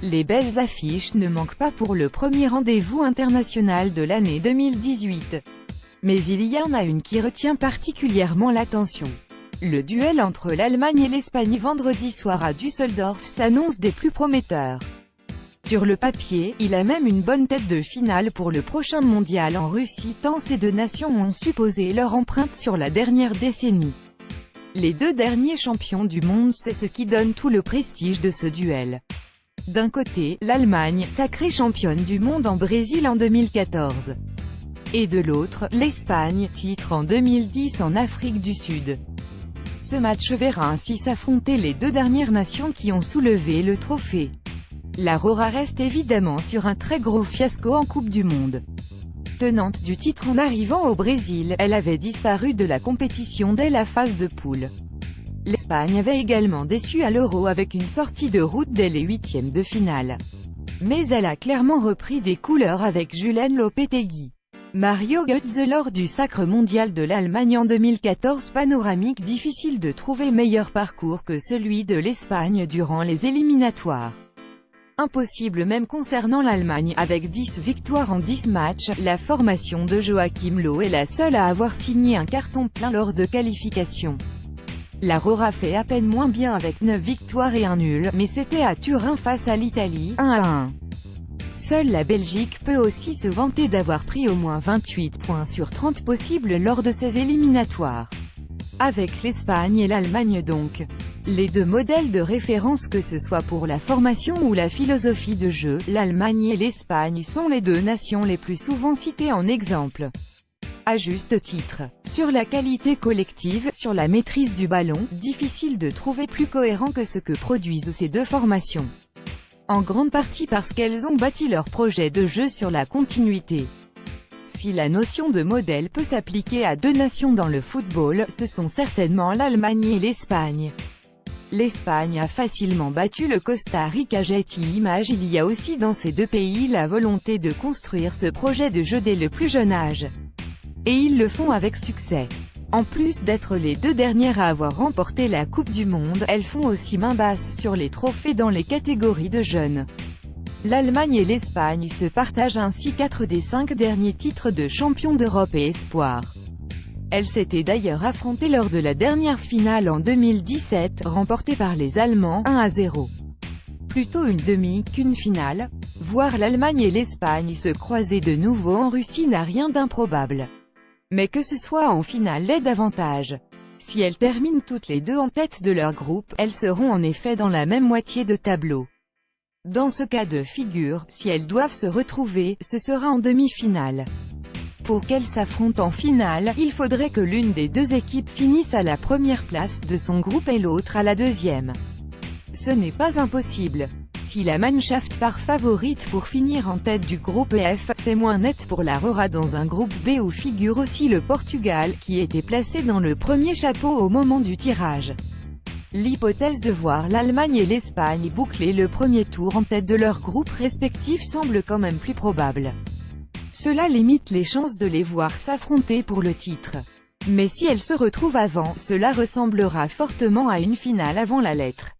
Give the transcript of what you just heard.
Les belles affiches ne manquent pas pour le premier rendez-vous international de l'année 2018. Mais il y en a une qui retient particulièrement l'attention. Le duel entre l'Allemagne et l'Espagne vendredi soir à Düsseldorf s'annonce des plus prometteurs. Sur le papier, il a même une bonne tête de finale pour le prochain mondial en Russie tant ces deux nations ont su poser leur empreinte sur la dernière décennie. Les deux derniers champions du monde, c'est ce qui donne tout le prestige de ce duel. D'un côté, l'Allemagne, sacrée championne du monde en Brésil en 2014. Et de l'autre, l'Espagne, titre en 2010 en Afrique du Sud. Ce match verra ainsi s'affronter les deux dernières nations qui ont soulevé le trophée. La Rora reste évidemment sur un très gros fiasco en Coupe du Monde. Tenante du titre en arrivant au Brésil, elle avait disparu de la compétition dès la phase de poule. L'Espagne avait également déçu à l'Euro avec une sortie de route dès les huitièmes de finale. Mais elle a clairement repris des couleurs avec Julen Lopetegui. Mario Götze lors du sacre mondial de l'Allemagne en 2014. Panoramique: difficile de trouver meilleur parcours que celui de l'Espagne durant les éliminatoires. Impossible même concernant l'Allemagne, avec 10 victoires en 10 matchs, la formation de Joachim Löw est la seule à avoir signé un carton plein lors de qualification. La Rora fait à peine moins bien avec 9 victoires et un nul, mais c'était à Turin face à l'Italie, 1-1. Seule la Belgique peut aussi se vanter d'avoir pris au moins 28 points sur 30 possibles lors de ces éliminatoires. Avec l'Espagne et l'Allemagne donc. Les deux modèles de référence que ce soit pour la formation ou la philosophie de jeu, l'Allemagne et l'Espagne sont les deux nations les plus souvent citées en exemple. À juste titre. Sur la qualité collective, sur la maîtrise du ballon, difficile de trouver plus cohérent que ce que produisent ces deux formations. En grande partie parce qu'elles ont bâti leur projet de jeu sur la continuité. Si la notion de modèle peut s'appliquer à deux nations dans le football, ce sont certainement l'Allemagne et l'Espagne. L'Espagne a facilement battu le Costa Rica. Getty Images. Il y a aussi dans ces deux pays la volonté de construire ce projet de jeu dès le plus jeune âge. Et ils le font avec succès. En plus d'être les deux dernières à avoir remporté la Coupe du Monde, elles font aussi main basse sur les trophées dans les catégories de jeunes. L'Allemagne et l'Espagne se partagent ainsi 4 des 5 derniers titres de champion d'Europe et espoir. Elles s'étaient d'ailleurs affrontées lors de la dernière finale en 2017, remportée par les Allemands, 1-0. Plutôt une demi qu'une finale. Voir l'Allemagne et l'Espagne se croiser de nouveau en Russie n'a rien d'improbable. Mais que ce soit en finale l'est davantage. Si elles terminent toutes les deux en tête de leur groupe, elles seront en effet dans la même moitié de tableau. Dans ce cas de figure, si elles doivent se retrouver, ce sera en demi-finale. Pour qu'elles s'affrontent en finale, il faudrait que l'une des deux équipes finisse à la première place de son groupe et l'autre à la deuxième. Ce n'est pas impossible. Si la Mannschaft part favorite pour finir en tête du groupe F, c'est moins net pour la Rora dans un groupe B où figure aussi le Portugal, qui était placé dans le premier chapeau au moment du tirage. L'hypothèse de voir l'Allemagne et l'Espagne boucler le premier tour en tête de leur groupe respectif semble quand même plus probable. Cela limite les chances de les voir s'affronter pour le titre. Mais si elles se retrouvent avant, cela ressemblera fortement à une finale avant la lettre.